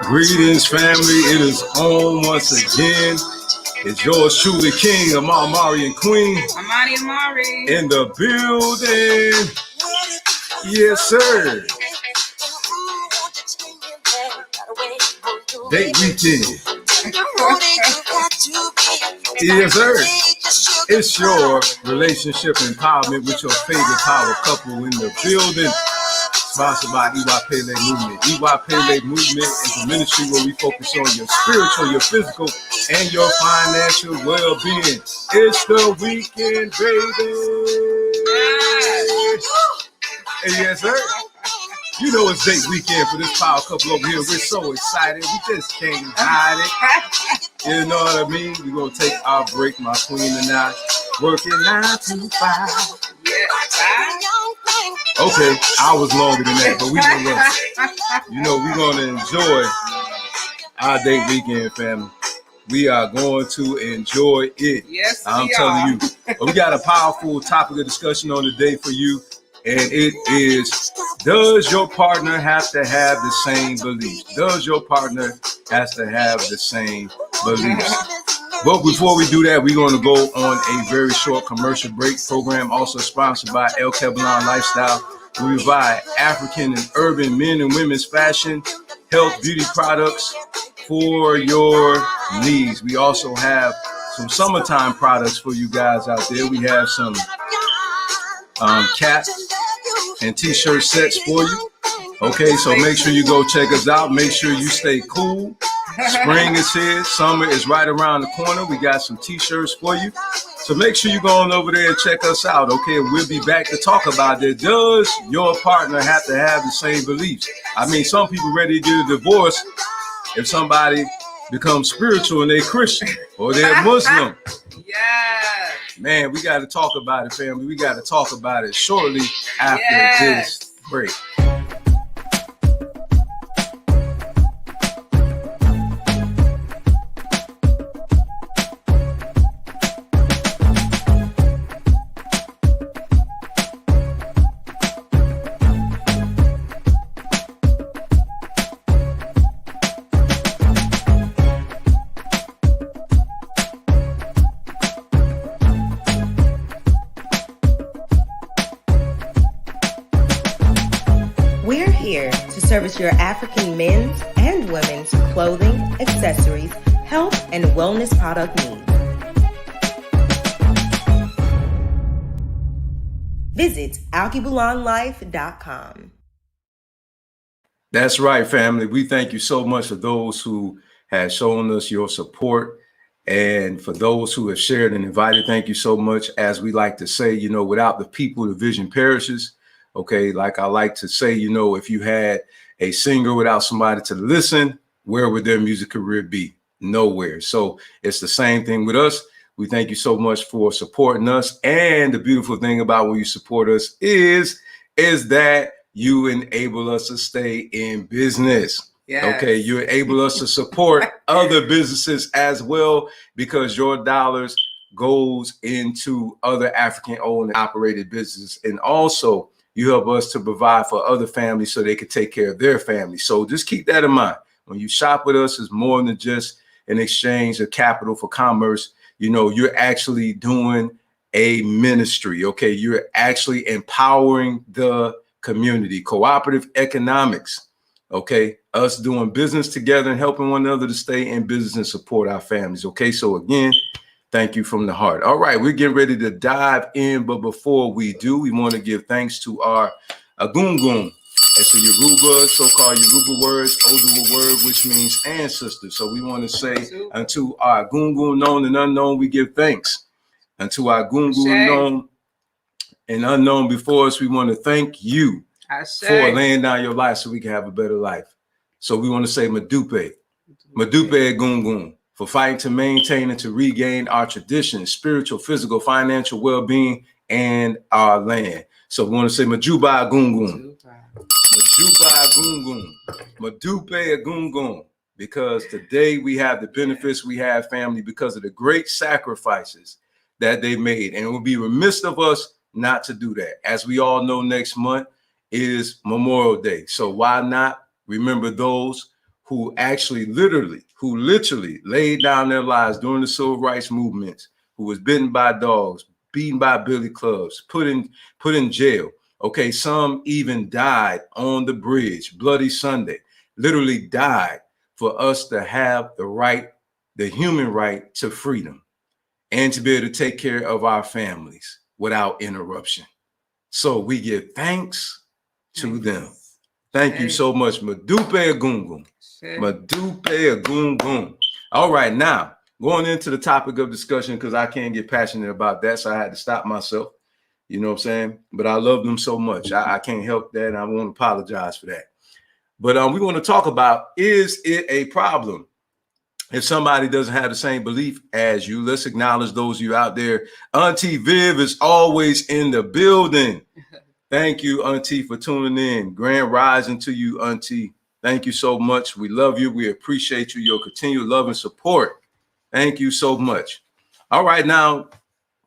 Greetings, family. It is on once again. It's yours truly, King Amari and Queen. Amari. In the building. Yes, sir. Date weekend. Yes, sir. It's your relationship empowerment with your favorite power couple in the building. Sponsored by EY Pele Movement. EY Pele Movement is a ministry where we focus on your spiritual, your physical, and your financial well-being. It's the weekend, baby. Hey, yes, sir. You know it's date weekend for this power couple over here. We're so excited. We just can't hide it. You know what I mean? We're going to take our break, my queen and I. Working 9 to 5. Okay, hours longer than that, but we gonna run. You know, we're gonna enjoy our date weekend, family. We are going to enjoy it. Yes, I'm telling you. We got a powerful topic of discussion on the day for you, and it is: does your partner have to have the same beliefs? Does your partner has to have the same beliefs? But before we do that, we're going to go on a very short commercial break. Program also sponsored by El Kebalan Lifestyle. We provide African and urban men and women's fashion, health, beauty products for your needs. We also have some summertime products for you guys out there. We have some caps and t-shirt sets for you. Okay, so make sure you go check us out. Make sure you stay cool. Spring is here. Summer is right around the corner. We got some t-shirts for you. So make sure you go on over there and check us out. Okay, we'll be back to talk about it. Does your partner have to have the same beliefs? I mean, some people ready to get a divorce if somebody becomes spiritual and they're Christian or they're Muslim. Yeah. Man, we got to talk about it, family. We got to talk about it shortly after this break. Service your African men's and women's clothing, accessories, health, and wellness product needs. Visit alkebulanlife.com. That's right, family. We thank you so much for those who have shown us your support. And for those who have shared and invited, thank you so much. As we like to say, you know, without the people, the vision perishes. Okay, like I like to say, you know, if you had a singer without somebody to listen, where would their music career be? Nowhere. So it's the same thing with us. We thank you so much for supporting us. And the beautiful thing about when you support us is that you enable us to stay in business. Yes. Okay, you enable us to support other businesses as well, because your dollars goes into other African-owned and operated businesses. And also, you help us to provide for other families so they can take care of their families. So just keep that in mind. When you shop with us, it's more than just an exchange of capital for commerce. You know, you're actually doing a ministry. Okay, you're actually empowering the community. Cooperative economics. Okay, us doing business together and helping one another to stay in business and support our families. Okay, so again, thank you from the heart. All right, we're getting ready to dive in, but before we do, we want to give thanks to our Agungun. It's a Yoruba, so-called Yoruba words, Oduwa word, which means ancestor. So we want to say unto our Agungun known and unknown, we give thanks. Unto our Agungun known and unknown before us, we want to thank you for laying down your life so we can have a better life. So we want to say Madupe Agungun, for fighting to maintain and to regain our traditions, spiritual, physical, financial well-being, and our land. So we want to say Majuba Agungun. Majuba Agungun. Madupe Agungun. Because today we have the benefits we have, family, because of the great sacrifices that they made. And it would be remiss of us not to do that. As we all know, next month is Memorial Day. So why not remember those who actually who literally laid down their lives during the civil rights movements, who was bitten by dogs, beaten by billy clubs, put in jail. Okay, some even died on the bridge, Bloody Sunday, literally died for us to have the human right to freedom and to be able to take care of our families without interruption. So we give thanks to them. Thank you so much. Madupe Agungun. Madupe Agungun. All right, now going into the topic of discussion, because I can't get passionate about that, so I had to stop myself. You know what I'm saying? But I love them so much. I can't help that. And I won't apologize for that. But we want to talk about, is it a problem if somebody doesn't have the same belief as you? Let's acknowledge those of you out there. Auntie Viv is always in the building. Thank you, Auntie, for tuning in. Grand rising to you, Auntie. Thank you so much. We love you. We appreciate you, your continued love and support. Thank you so much. All right, now,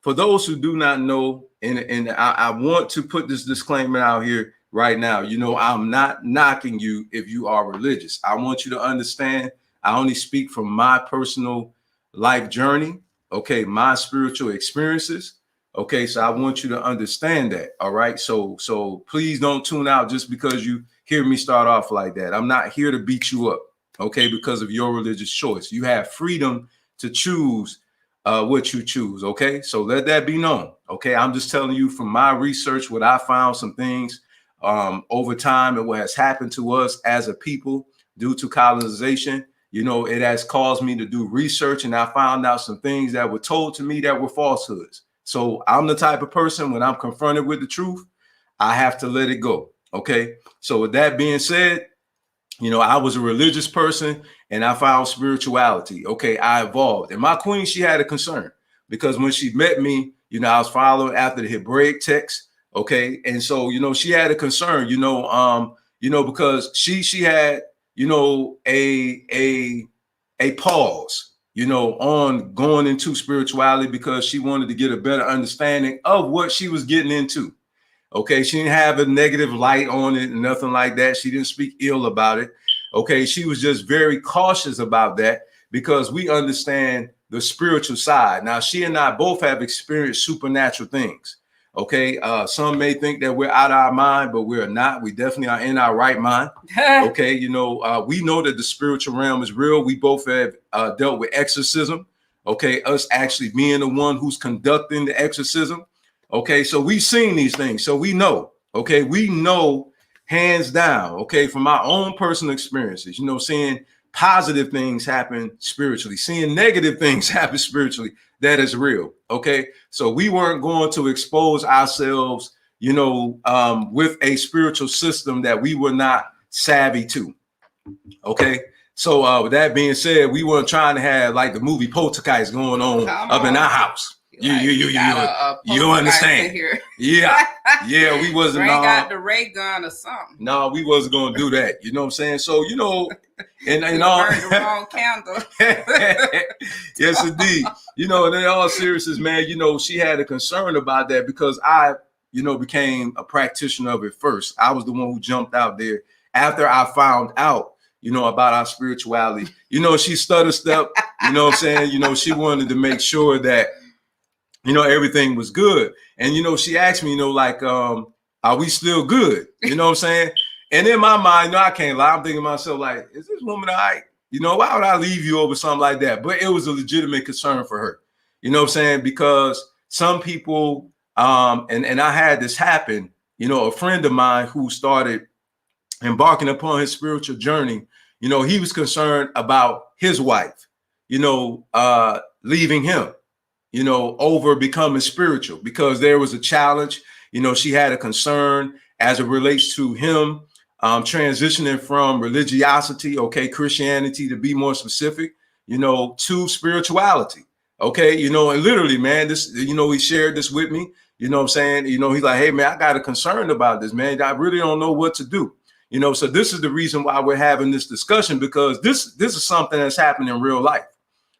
for those who do not know, and I want to put this disclaimer out here right now. You know, I'm not knocking you if you are religious. I want you to understand I only speak from my personal life journey, okay, my spiritual experiences. Okay, so I want you to understand that. All right. So please don't tune out just because you hear me start off like that. I'm not here to beat you up, okay, because of your religious choice. You have freedom to choose what you choose. Okay, so let that be known. Okay, I'm just telling you from my research what I found, some things over time and what has happened to us as a people due to colonization. You know, it has caused me to do research, and I found out some things that were told to me that were falsehoods. So I'm the type of person, when I'm confronted with the truth, I have to let it go. Okay. So with that being said, you know, I was a religious person and I found spirituality. Okay. I evolved. And my queen, she had a concern because when she met me, you know, I was following after the Hebraic text. Okay. And so, you know, she had a concern, because she had, a pause, on going into spirituality because she wanted to get a better understanding of what she was getting into. Okay. She didn't have a negative light on it and nothing like that. She didn't speak ill about it. Okay. She was just very cautious about that because we understand the spiritual side. Now, she and I both have experienced supernatural things. Okay. Some may think that we're out of our mind, but we're not. We definitely are in our right mind. Okay. We know that the spiritual realm is real. We both have dealt with exorcism. Okay. Us actually being the one who's conducting the exorcism. Okay. So we've seen these things. So we know. Okay. We know hands down. Okay. From our own personal experiences, seeing positive things happen spiritually, seeing negative things happen spiritually. That is real. Okay. So we weren't going to expose ourselves, with a spiritual system that we were not savvy to. Okay. So with that being said, we weren't trying to have like the movie Poltergeist going on up in our house. You understand? Here. Yeah. We wasn't got the ray gun or something. No, we wasn't gonna do that. You know what I'm saying? So and all burn the wrong candle. Yes, indeed. And in all seriousness, man, she had a concern about that because I, became a practitioner of it first. I was the one who jumped out there after I found out, about our spirituality. She stuttered step, you know what I'm saying? She wanted to make sure that everything was good. And, she asked me, are we still good? You know what I'm saying? And in my mind, I can't lie. I'm thinking to myself, like, is this woman all right? Why would I leave you over something like that? But it was a legitimate concern for her. You know what I'm saying? Because some people, and I had this happen, a friend of mine who started embarking upon his spiritual journey, he was concerned about his wife, leaving him, over becoming spiritual because there was a challenge. She had a concern as it relates to him transitioning from religiosity, Christianity to be more specific, to spirituality. Okay. And literally, man, this, he shared this with me, you know what I'm saying? He's like, hey, man, I got a concern about this, man. I really don't know what to do. So this is the reason why we're having this discussion, because this is something that's happening in real life.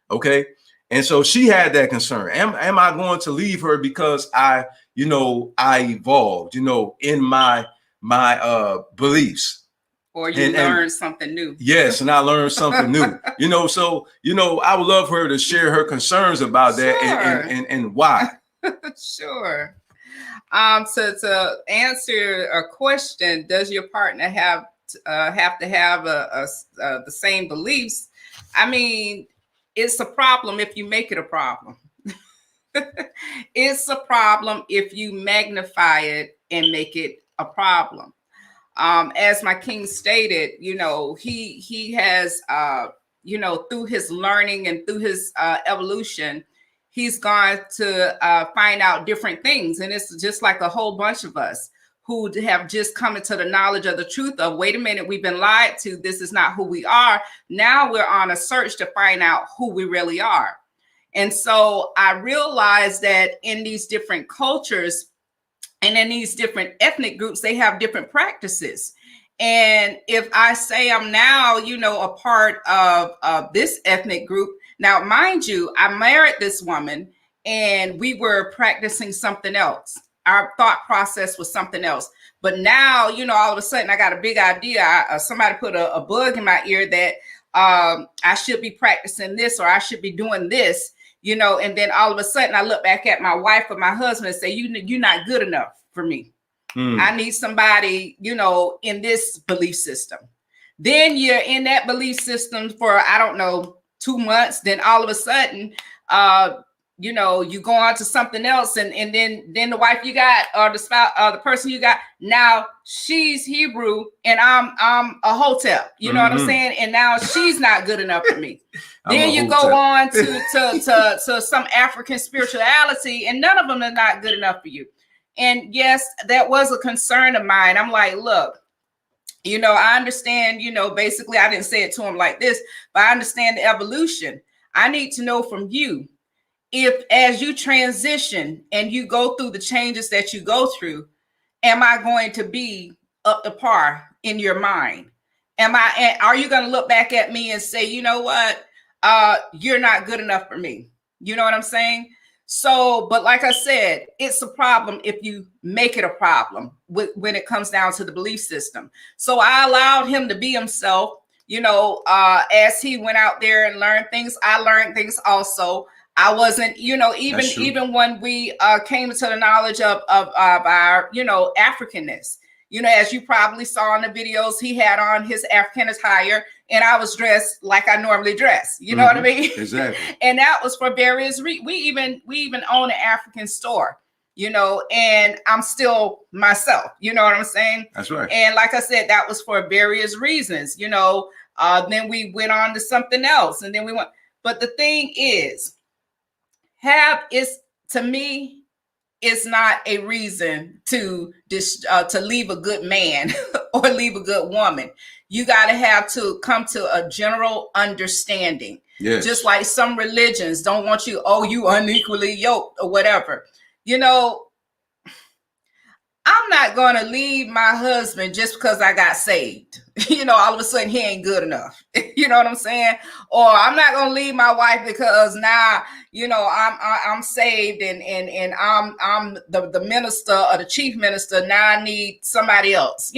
Okay. And so she had that concern. Am I going to leave her because I evolved, in my beliefs? Or you learn something new. Yes, and I learned something new. So I would love for her to share her concerns about that and why. Sure. To answer a question, does your partner have to have the same beliefs? I mean, it's a problem if you make it a problem. It's a problem if you magnify it and make it a problem. As my king stated, he has, through his learning and through his evolution, he's gone to find out different things. And it's just like a whole bunch of us who have just come into the knowledge of the truth of, wait a minute, we've been lied to. This is not who we are. Now we're on a search to find out who we really are. And so I realized that in these different cultures and in these different ethnic groups, they have different practices. And if I say I'm now, a part of this ethnic group, now, mind you, I married this woman and we were practicing something else. Our thought process was something else. But now, all of a sudden I got a big idea. Somebody put a bug in my ear that I should be practicing this or I should be doing this, and then all of a sudden I look back at my wife or my husband and say, you're not good enough for me. I need somebody, in this belief system. Then you're in that belief system for, I don't know, 2 months. Then all of a sudden, you go on to something else. And then the wife you got, or the spouse, the person you got, now she's Hebrew and I'm a Hotep. You know what I'm saying? And now she's not good enough for me. Then you go on to some African spirituality, and none of them are not good enough for you. And yes, that was a concern of mine. I'm like, look, I understand, basically I didn't say it to him like this, but I understand the evolution. I need to know from you, if as you transition and you go through the changes that you go through, am I going to be up to par in your mind? Are you going to look back at me and say, you know what, you're not good enough for me? You know what I'm saying? So, but like I said, it's a problem if you make it a problem when it comes down to the belief system. So I allowed him to be himself, as he went out there and learned things. I learned things also. I wasn't, even when we came to the knowledge of our, Africanness, as you probably saw in the videos, he had on his African attire and I was dressed like I normally dress. You know what I mean? Exactly. And that was for various reasons. We even own an African store, and I'm still myself. You know what I'm saying? That's right. And like I said, that was for various reasons, then we went on to something else and then we went. But the thing is, to me, it's not a reason to leave a good man or leave a good woman. You got to come to a general understanding. Yes. Just like some religions don't want you, you unequally yoked or whatever. I'm not going to leave my husband just because I got saved. All of a sudden he ain't good enough. You know what I'm saying? Or I'm not going to leave my wife because now, I'm saved and I'm the minister or the chief minister. Now I need somebody else.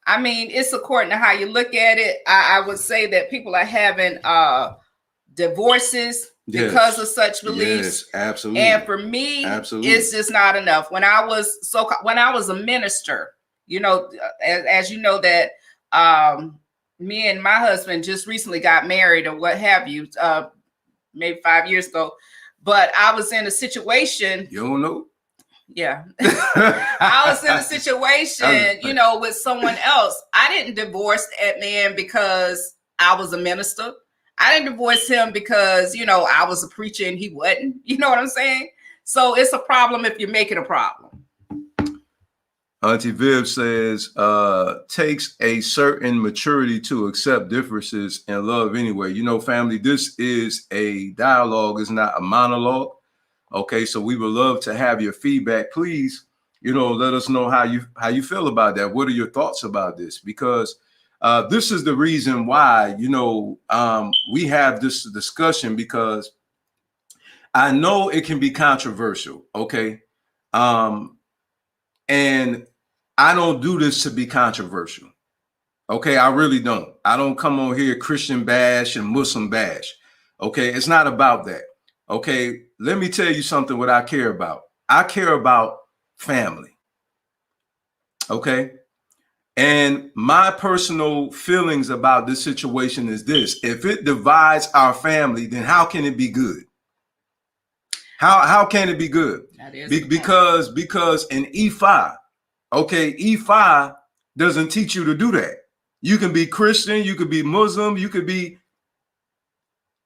I mean, it's according to how you look at it. I would say that people are having divorces because of such beliefs. Yes, absolutely. And for me, it's just not enough. When I was a minister, as you know that me and my husband just recently got married or what have you, maybe 5 years ago. But I was in a situation. You don't know? Yeah. I was in a situation, with someone else. I didn't divorce that man because I was a minister. I didn't divorce him because, I was a preacher and he wasn't. You know what I'm saying? So it's a problem if you make it a problem. Auntie Viv says, takes a certain maturity to accept differences and love anyway. Family, this is a dialogue, it's not a monologue. Okay, so we would love to have your feedback. Please, let us know how you feel about that. What are your thoughts about this? Because this is the reason why, we have this discussion, because I know it can be controversial. Okay. And I don't do this to be controversial. Okay, I really don't. I don't come on here Christian bash and Muslim bash. Okay, it's not about that. Okay, let me tell you something what I care about. I care about family. Okay, and my personal feelings about this situation is this: if it divides our family, then how can it be good? How can it be good? Because in E5, okay, E5 doesn't teach you to do that. You can be Christian, you could be Muslim, you could be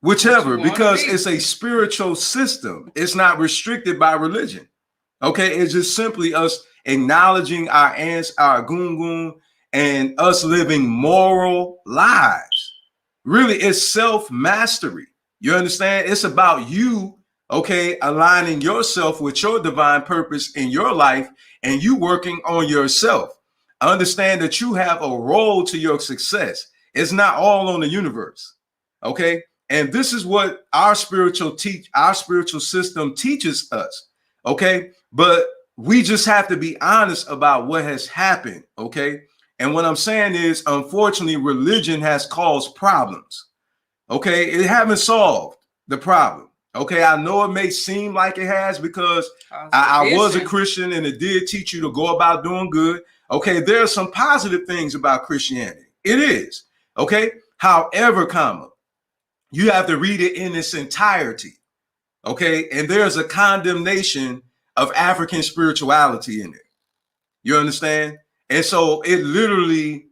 whichever, because it's a spiritual system. It's not restricted by religion. Okay, it's just simply us acknowledging our aunts, our gungun, and us living moral lives. Really, it's self-mastery. You understand? It's about you, okay, aligning yourself with your divine purpose in your life and you working on yourself. Understand that you have a role to your success. It's not all on the universe. Okay. And this is what our spiritual system teaches us. Okay. But we just have to be honest about what has happened. Okay. And what I'm saying is, unfortunately, religion has caused problems. Okay. It haven't solved the problem. Okay. I know it may seem like it has because I was a Christian and it did teach you to go about doing good. Okay, there are some positive things about Christianity. It is. Okay. However, you have to read it in its entirety. Okay. And there's a condemnation of African spirituality in it. You understand? And so it literally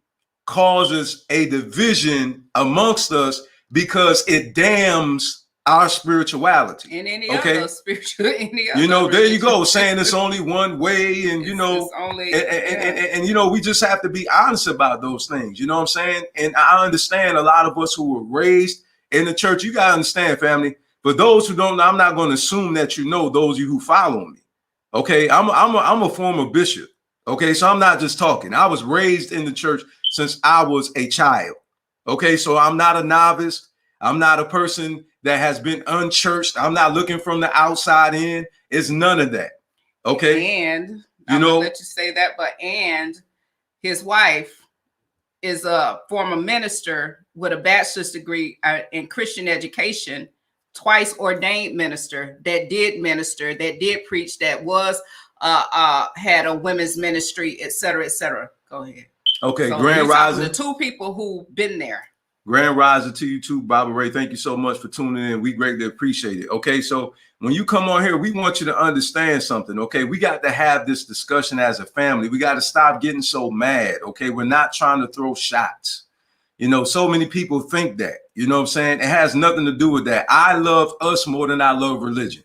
causes a division amongst us because it damns our spirituality. And any other spiritual, there you go, saying it's only one way, and and we just have to be honest about those things. You know what I'm saying? And I understand a lot of us who were raised in the church. You gotta understand, family. For those who don't know, I'm not going to assume that you know, those of you who follow me. Okay, I'm a former bishop. Okay, so I'm not just talking. I was raised in the church since I was a child. Okay, so I'm not a novice. I'm not a person that has been unchurched. I'm not looking from the outside in. It's none of that. Okay. And I'm gonna let you say that, and his wife is a former minister with a bachelor's degree in Christian education, twice ordained minister that did preach, that was had a women's ministry, et cetera, et cetera. Go ahead. Okay, so Grand Rising. The two people who've been there. Grand Rising to you too, Baba Ray. Thank you so much for tuning in. We greatly appreciate it. Okay, so when you come on here, we want you to understand something. Okay, we got to have this discussion as a family. We got to stop getting so mad. Okay, we're not trying to throw shots. So many people think that. You know what I'm saying? It has nothing to do with that. I love us more than I love religion.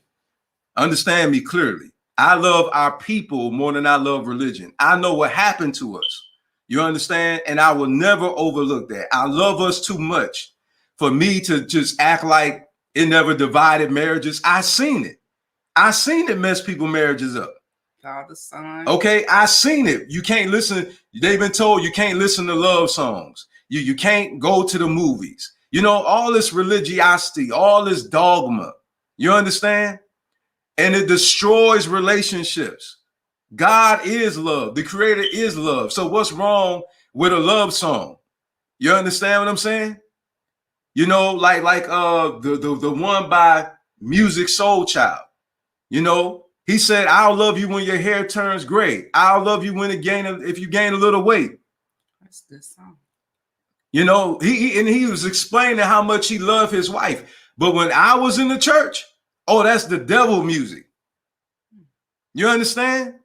Understand me clearly. I love our people more than I love religion. I know what happened to us. You understand? And I will never overlook that. I love us too much for me to just act like it never divided marriages. I seen it mess people's marriages up. Father, son. Okay, I seen it. You can't listen. They've been told you can't listen to love songs. You can't go to the movies. All this religiosity, all this dogma. You understand? And it destroys relationships. God is love. The creator is love. So what's wrong with a love song? You understand what I'm saying? Like the one by Music Soul Child. He said, "I'll love you when your hair turns gray. I'll love you if you gain a little weight." That's a good song. He was explaining how much he loved his wife. But when I was in the church, that's the devil music. You understand?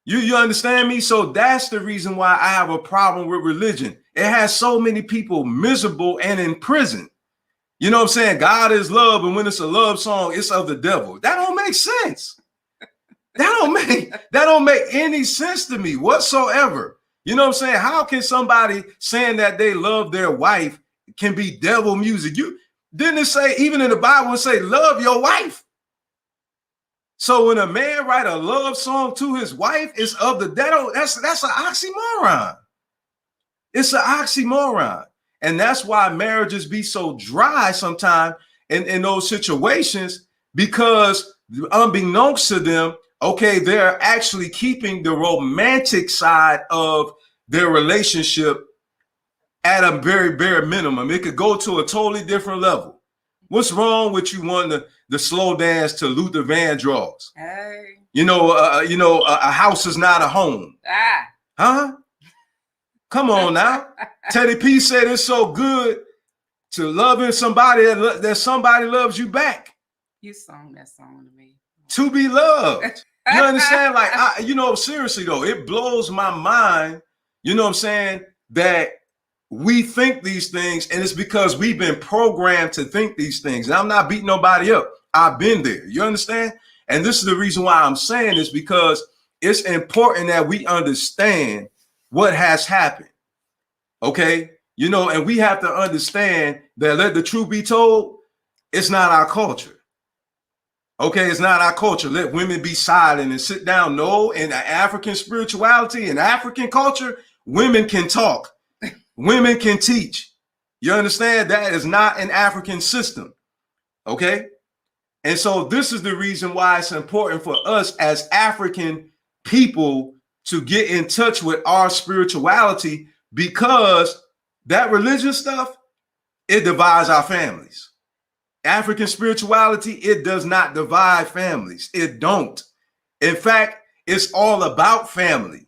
You understand me? So that's the reason why I have a problem with religion. It has so many people miserable and in prison. You know what I'm saying? God is love, and when it's a love song, it's of the devil. That don't make sense. That don't make any sense to me whatsoever. You know what I'm saying? How can somebody saying that they love their wife can be devil music? You didn't it say, even in the Bible, it say love your wife? So when a man write a love song to his wife, it's of the devil. That's an oxymoron. It's an oxymoron. And that's why marriages be so dry sometimes in those situations, because unbeknownst to them, okay, they're actually keeping the romantic side of their relationship at a very bare minimum. It could go to a totally different level. What's wrong with you wanting the slow dance to Luther Vandross? Hey. A house is not a home. Huh? Come on now. Teddy P said it's so good to loving somebody that somebody loves you back. You sung that song to me. To be loved. You understand? Like, seriously though, it blows my mind, you know what I'm saying, that we think these things, and it's because we've been programmed to think these things. And I'm not beating nobody up. I've been there. You understand? And this is the reason why I'm saying this, because it's important that we understand what has happened. Okay? And we have to understand that, let the truth be told, it's not our culture. Okay, it's not our culture. Let women be silent and sit down. No, in African spirituality and African culture, women can talk. Women can teach. You understand? That is not an African system. Okay? And so this is the reason why it's important for us as African people to get in touch with our spirituality, because that religious stuff, it divides our families. African spirituality, it does not divide families. It don't. In fact, it's all about family.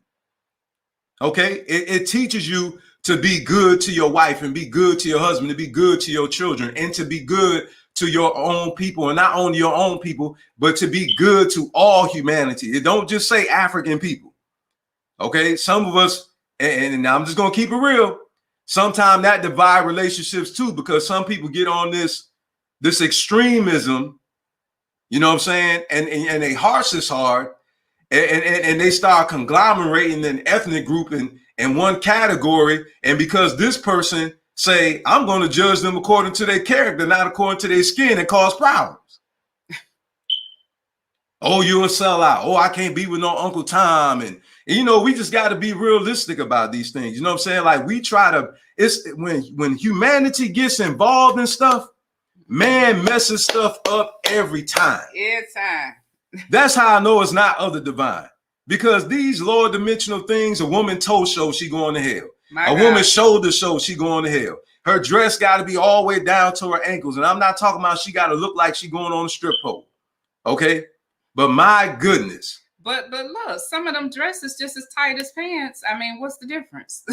Okay? It teaches you to be good to your wife and be good to your husband, to be good to your children, and to be good to your own people, and not only your own people, but to be good to all humanity. It don't just say African people. Okay? Some of us, and I'm just going to keep it real, sometimes that divide relationships too, because some people get on this extremism, you know what I'm saying? And they hearts is hard, and they start conglomerating an ethnic group in one category. And because this person say, I'm going to judge them according to their character, not according to their skin, and cause problems. Oh, you a sellout. Oh, I can't be with no Uncle Tom. And we just got to be realistic about these things. You know what I'm saying? Like, we try to, it's when humanity gets involved in stuff, man messes stuff up every time. Every time. That's how I know it's not of the divine. Because these lower dimensional things, a woman toe show, she going to hell. Woman shoulder show, she going to hell. Her dress got to be all the way down to her ankles. And I'm not talking about she got to look like she going on a strip pole. Okay? But my goodness. But look, some of them dresses just as tight as pants. I mean, what's the difference?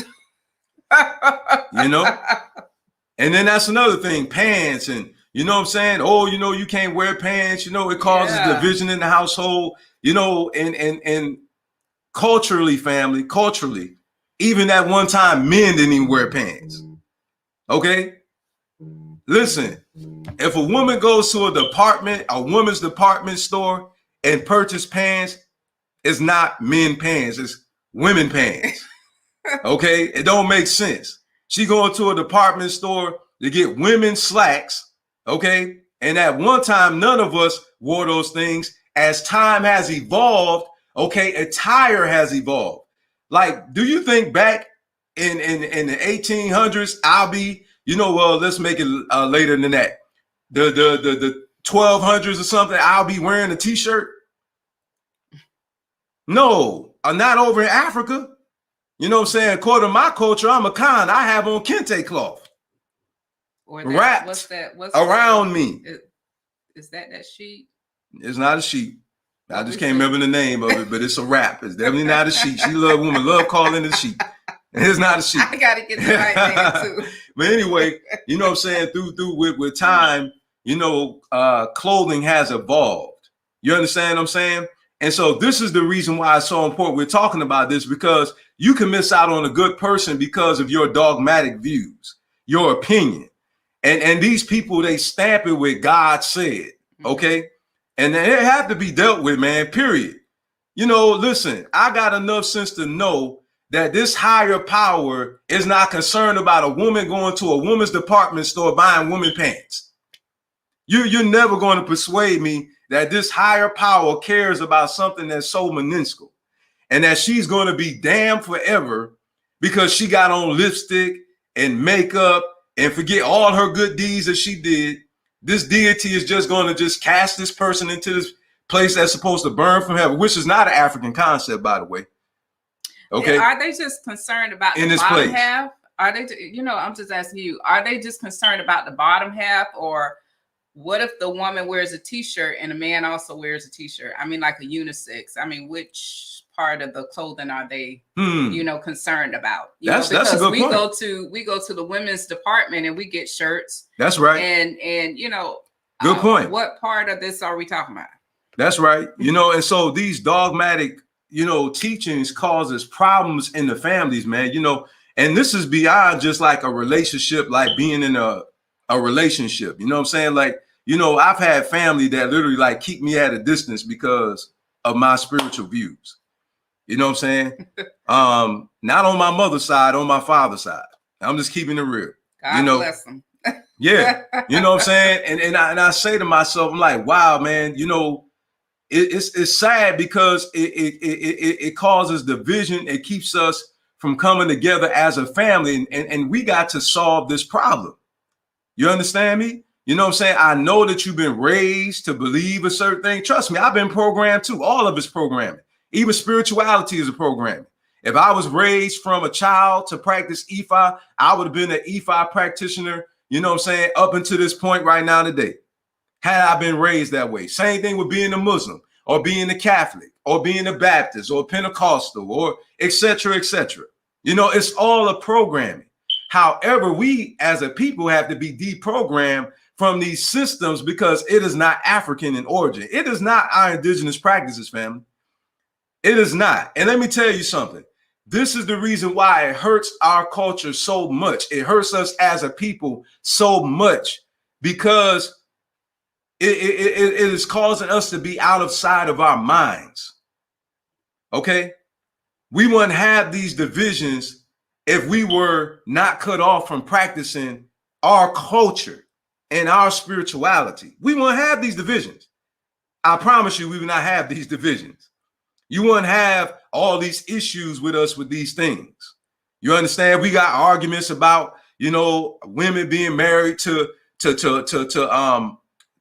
And then that's another thing, pants, and you know what I'm saying? Oh, you can't wear pants, it causes division in the household, and culturally, even at one time, men didn't even wear pants. Okay? Listen, if a woman goes to a woman's department store and purchase pants, it's not men pants, it's women pants. Okay? It don't make sense. She going to a department store to get women's slacks, okay? And at one time, none of us wore those things. As time has evolved, okay, attire has evolved. Like, do you think back in the 1800s, I'll be, let's make it later than that. The 1200s or something, I'll be wearing a t-shirt? No, I'm not over in Africa. You know what I'm saying? According to my culture, I'm a Khan. I have on kente cloth. Or that, wrapped what's around me. Is that sheet? It's not a sheet. I just can't remember the name of it, but it's a wrap. It's definitely not a sheet. Women love calling it a sheet. It's not a sheet. I got to get the right name too. But anyway, you know what I'm saying? Through with time, clothing has evolved. You understand what I'm saying? And so this is the reason why it's so important we're talking about this, because you can miss out on a good person because of your dogmatic views, your opinion. And these people, they stamp it with God said, okay? And they have to be dealt with, man, period. Listen, I got enough sense to know that this higher power is not concerned about a woman going to a woman's department store buying women pants. You're never going to persuade me that this higher power cares about something that's so minuscule, and that she's going to be damned forever because she got on lipstick and makeup and forget all her good deeds that she did. This deity is just going to just cast this person into this place that's supposed to burn from heaven, which is not an African concept, by the way. Okay. Are they just concerned about in the this bottom place half? Are they, I'm just asking you, are they just concerned about the bottom half? Or what if the woman wears a t-shirt and the man also wears a t-shirt? I mean, like a unisex. I mean, which part of the clothing are they, concerned about? That's a good point. We go to the women's department and we get shirts. That's right. And good point. What part of this are we talking about? That's right. And so these dogmatic, teachings causes problems in the families, man, and this is beyond just like a relationship, like being in a relationship. You know what I'm saying? Like, I've had family that literally like keep me at a distance because of my spiritual views. You know what I'm saying? Not on my mother's side, on my father's side. I'm just keeping it real. God bless them. Yeah. You know what I'm saying? And I say to myself, I'm like, wow, man, it's sad because it causes division. It keeps us from coming together as a family. And we got to solve this problem. You understand me? You know what I'm saying? I know that you've been raised to believe a certain thing. Trust me, I've been programmed too. All of it's programming. Even spirituality is a programming. If I was raised from a child to practice Ifa, I would have been an Ifa practitioner, you know what I'm saying, up until this point right now today. Had I been raised that way. Same thing with being a Muslim or being a Catholic or being a Baptist or Pentecostal or et cetera, et cetera. It's all a programming. However, we as a people have to be deprogrammed from these systems because it is not African in origin. It is not our indigenous practices, family. It is not. And let me tell you something. This is the reason why it hurts our culture so much. It hurts us as a people so much because it is causing us to be outside of our minds. Okay? We wouldn't have these divisions if we were not cut off from practicing our culture and our spirituality. We wouldn't have these divisions. I promise you, we would not have these divisions. You wouldn't have all these issues with us with these things. You understand? We got arguments about, women being married to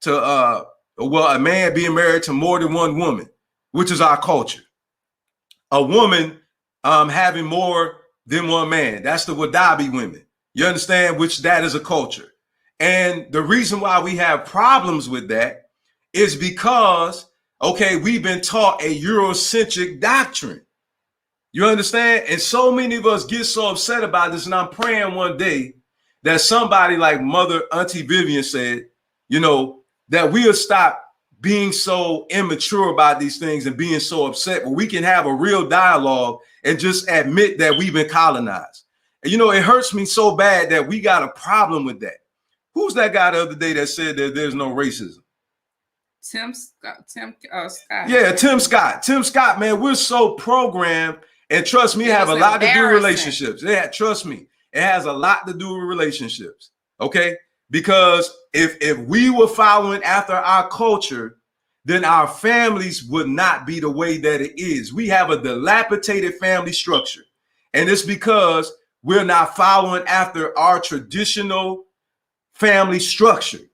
a man being married to more than one woman, which is our culture. A woman having more than one man. That's the Wadabi women. You understand? Which that is a culture. And the reason why we have problems with that is because, we've been taught a Eurocentric doctrine. You understand? And so many of us get so upset about this. And I'm praying one day that somebody like Mother Auntie Vivian said, that we'll stop being so immature about these things and being so upset, but we can have a real dialogue and just admit that we've been colonized. And, it hurts me so bad that we got a problem with that. Who's that guy the other day that said that there's no racism? Tim Scott. Yeah, Tim Scott. Tim Scott, man, we're so programmed, and trust me, it have a lot to do with relationships. Yeah, trust me, it has a lot to do with relationships. Okay, because if we were following after our culture, then our families would not be the way that it is. We have a dilapidated family structure, and it's because we're not following after our traditional family structure.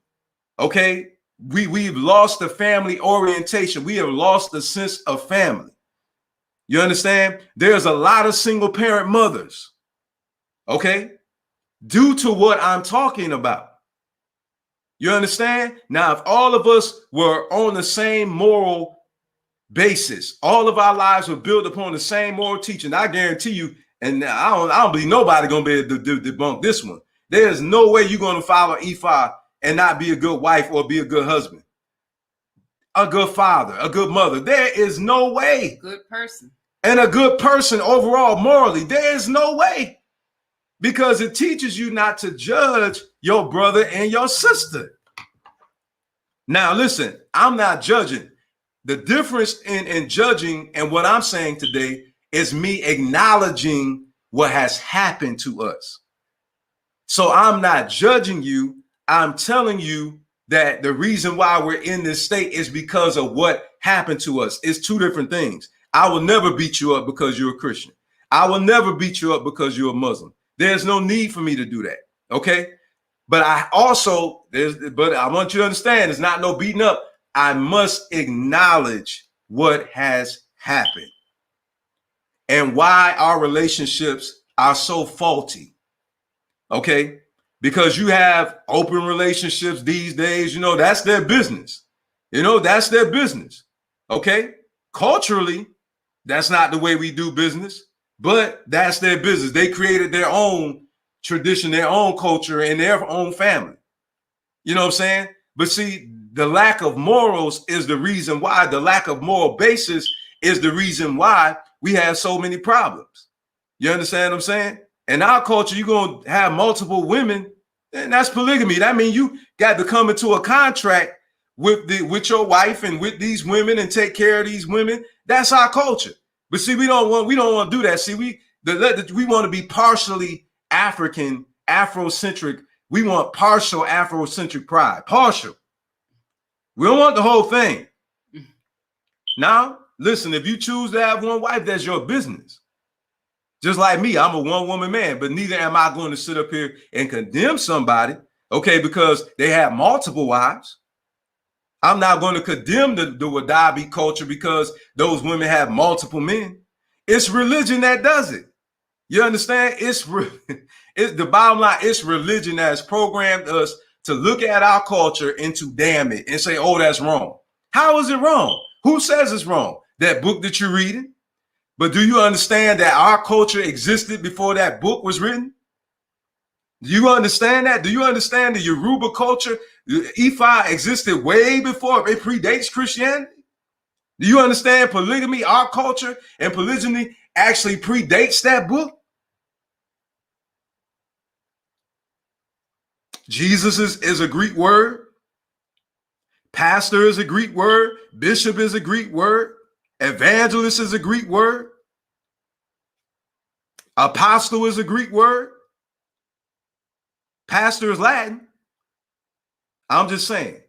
Okay. We've lost the family orientation. We have lost the sense of family. You understand? There's a lot of single parent mothers. Okay. Due to what I'm talking about. You understand? Now, if all of us were on the same moral basis, all of our lives were built upon the same moral teaching, I guarantee you, and I don't believe nobody gonna be able to debunk this one. There's no way you're gonna follow Ifa and not be a good wife or be a good husband, a good father, a good mother. There is no way. Good person. And a good person overall, morally. There is no way. Because it teaches you not to judge your brother and your sister. Now, listen, I'm not judging. The difference in judging and what I'm saying today is me acknowledging what has happened to us. So I'm not judging you. I'm telling you that the reason why we're in this state is because of what happened to us. It's two different things. I will never beat you up because you're a Christian. I will never beat you up because you're a Muslim. There's no need for me to do that. Okay. But I want you to understand, it's not no beating up. I must acknowledge what has happened and why our relationships are so faulty. Okay? Because you have open relationships these days, you know, that's their business. You know, that's their business. Okay? Culturally, that's not the way we do business, but that's their business. They created their own tradition, their own culture, and their own family. You know what I'm saying? But see, the lack of morals is the reason why, the lack of moral basis is the reason why we have so many problems. You understand what I'm saying? In our culture, you're going to have multiple women, and that's polygamy. That means you got to come into a contract with your wife and with these women and take care of these women. That's our culture. But see, we don't want to do that. See, we want to be partially African, Afrocentric. We want partial Afrocentric pride. Partial. We don't want the whole thing. Now, listen, if you choose to have one wife, that's your business. Just like me, I'm a one-woman man, but neither am I going to sit up here and condemn somebody, okay, because they have multiple wives. I'm not going to condemn the Wadabi culture because those women have multiple men. It's religion that does it. You understand? It's the bottom line. It's religion that has programmed us to look at our culture and to damn it and say, oh, that's wrong. How is it wrong? Who says it's wrong? That book that you're reading? But do you understand that our culture existed before that book was written? Do you understand that? Do you understand the Yoruba culture? Ifa existed way before. It predates Christianity. Do you understand polygamy, our culture, and polygyny actually predates that book? Jesus is a Greek word. Pastor is a Greek word. Bishop is a Greek word. Evangelist is a Greek word. Apostle is a Greek word. Pastor is Latin. I'm just saying.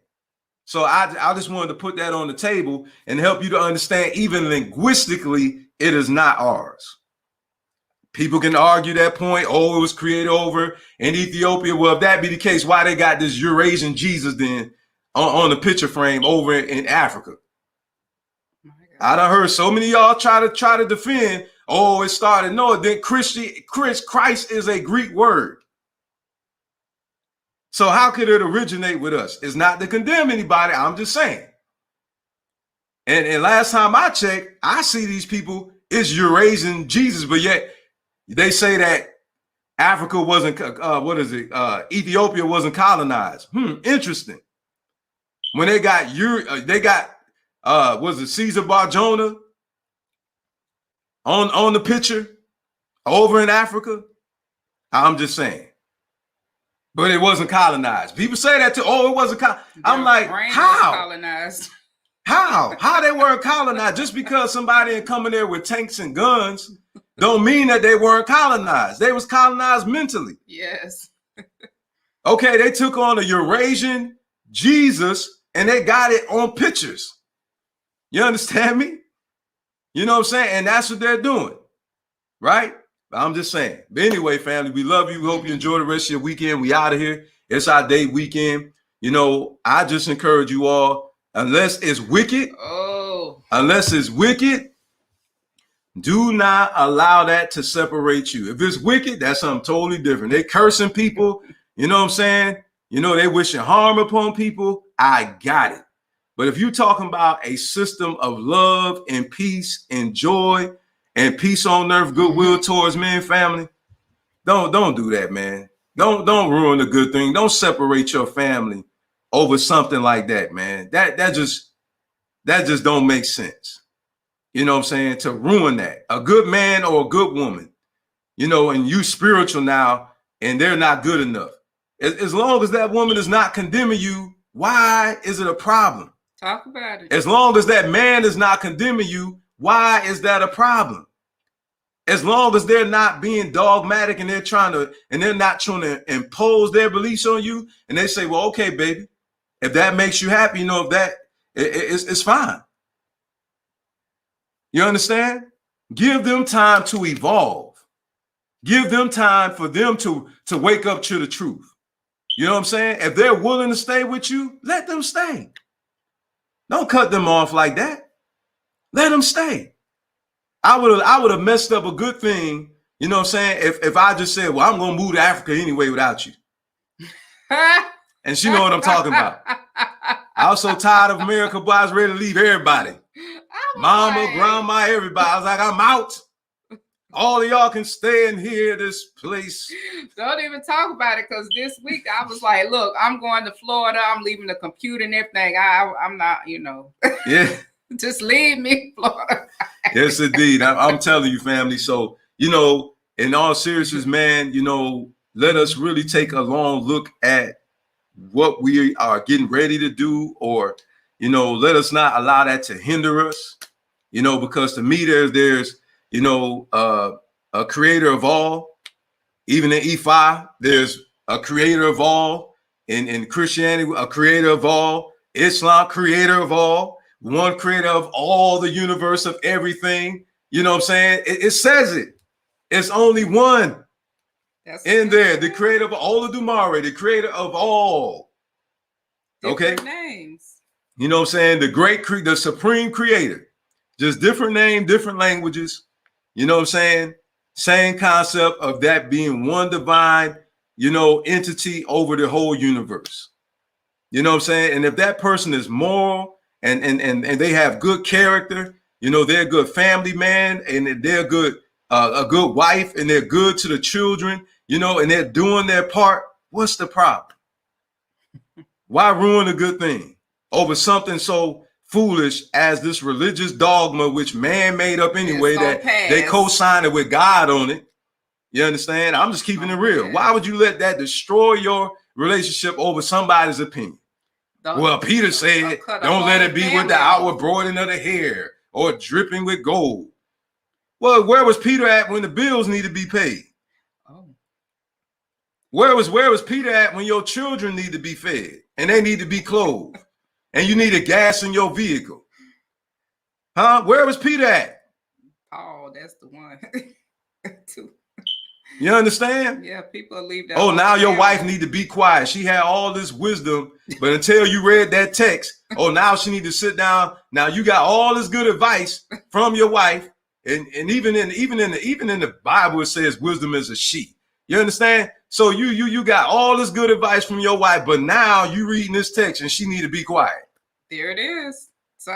So I just wanted to put that on the table and help you to understand, even linguistically, it is not ours. People can argue that point. Oh, it was created over in Ethiopia. Well, if that be the case, why they got this Eurasian Jesus then on the picture frame over in Africa? I done heard so many of y'all try to defend. Oh, it started. No, then Christ is a Greek word. So how could it originate with us? It's not to condemn anybody. I'm just saying. And last time I checked, I see these people, it's Eurasian Jesus, but yet they say that Africa wasn't, Ethiopia wasn't colonized. Interesting. When they got, was it Caesar Barjona on the picture over in Africa? I'm just saying. But it wasn't colonized. People say that too. Oh, it wasn't colonized. I'm like, how? Colonized. How they weren't colonized? Just because somebody ain't coming there with tanks and guns don't mean that they weren't colonized. They was colonized mentally. Yes. Okay, they took on a Eurasian Jesus and they got it on pictures. You understand me? You know what I'm saying? And that's what they're doing, right? I'm just saying. But anyway, family, we love you. We hope you enjoy the rest of your weekend. We out of here. It's our day weekend. You know, I just encourage you all, unless it's wicked, do not allow that to separate you. If it's wicked, that's something totally different. They cursing people. You know what I'm saying? You know, they wishing harm upon people. I got it. But if you're talking about a system of love and peace and joy and peace on earth, goodwill towards men, family, don't do that, man. Don't ruin the good thing. Don't separate your family over something like that, man. That just don't make sense. You know what I'm saying? To ruin that. A good man or a good woman, you know, and you spiritual now and they're not good enough. As long as that woman is not condemning you, why is it a problem? Talk about it. As long as that man is not condemning you, why is that a problem? As long as they're not being dogmatic and they're not trying to impose their beliefs on you, and they say, well, okay, baby, if that makes you happy, you know, if that it's fine. You understand? Give them time to evolve. Give them time for them to wake up to the truth. You know what I'm saying? If they're willing to stay with you, let them stay. Don't cut them off like that. Let them stay. I would have messed up a good thing, you know what I'm saying, if I just said, well, I'm going to move to Africa anyway without you. And she know what I'm talking about. I was so tired of America, boy, I was ready to leave everybody. Mama, like, grandma, everybody. I was like, I'm out. All of y'all can stay in here, this place. Don't even talk about it, because this week I was like, look, I'm going to Florida. I'm leaving the computer and everything. I'm not, you know. Yeah. Just leave me, Florida. Yes, indeed. I'm telling you, family. So, you know, in all seriousness, man, you know, let us really take a long look at what we are getting ready to do, or, you know, let us not allow that to hinder us, you know, because to me, there's, you know, a creator of all. Even in Ifa, there's a creator of all. In Christianity, a creator of all. Islam, creator of all. One creator of all the universe, of everything. You know what I'm saying? It says it. It's only one. That's in there. The creator of all the Dumare, the creator of all. Different okay. Names. You know what I'm saying? The supreme creator. Just different name, different languages. You know what I'm saying? Same concept of that being one divine, you know, entity over the whole universe. You know what I'm saying? And if that person is moral and they have good character, you know, they're a good family man, and they're good, a good wife, and they're good to the children, you know, and they're doing their part, what's the problem? Why ruin a good thing over something so foolish as this religious dogma, which man made up anyway, that they co-signed it with God on it? You understand? I'm just keeping it real. Man. Why would you let that destroy your relationship over somebody's opinion? Well, Peter said, don't let it be with the outward broidening of the hair or dripping with gold. Well, where was Peter at when the bills need to be paid? Oh. Where was Peter at when your children need to be fed and they need to be clothed and you need a gas in your vehicle? Huh? Where was Peter at? Oh, that's the one. You understand? Yeah, people leave that. Oh, now your wife need to be quiet. She had all this wisdom, but until you read that text, oh, now she need to sit down. Now you got all this good advice from your wife, and even in the Bible it says wisdom is a she. You understand? So you got all this good advice from your wife, but now you reading this text and she need to be quiet. There it is. So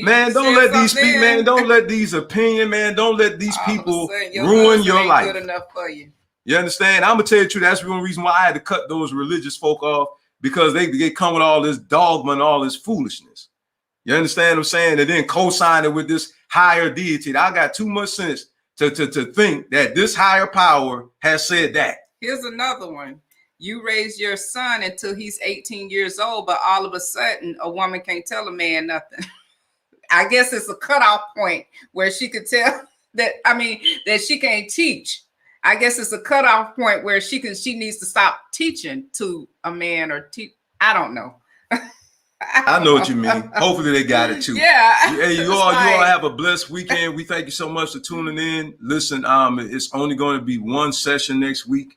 man, don't let these speak, man. Don't let these opinion, man. Don't let these people ruin your life. Good enough for you. You understand? I'm gonna tell you the truth. That's the one reason why I had to cut those religious folk off, because they come with all this dogma and all this foolishness. You understand what I'm saying? And then co-sign it with this higher deity. I got too much sense to think that this higher power has said that. Here's another one. You raise your son until he's 18 years old, but all of a sudden a woman can't tell a man nothing. I guess it's a cutoff point where she could tell that she can't teach. I guess it's a cutoff point where she needs to stop teaching to a man or teach. I don't know. I know what you mean. Hopefully they got it too. Yeah. Hey, you all have a blessed weekend. We thank you so much for tuning in. Listen, it's only going to be one session next week.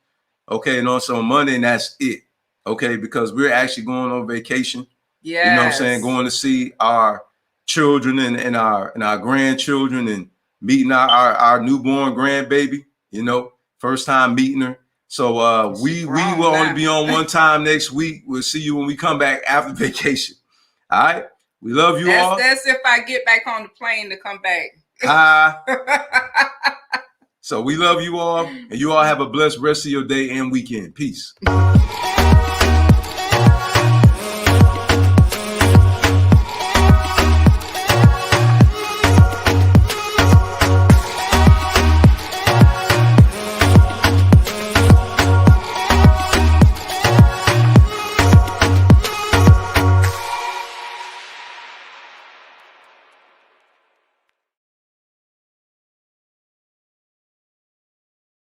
Okay, and also on Monday, and that's it. Okay, because we're actually going on vacation. Yeah, you know what I'm saying? Going to see our children and our grandchildren, and meeting our newborn grandbaby. You know, first time meeting her. So we will only be on one time next week. We'll see you when we come back after vacation. All right. We love you all. That's if I get back on the plane to come back. So we love you all, and you all have a blessed rest of your day and weekend. Peace.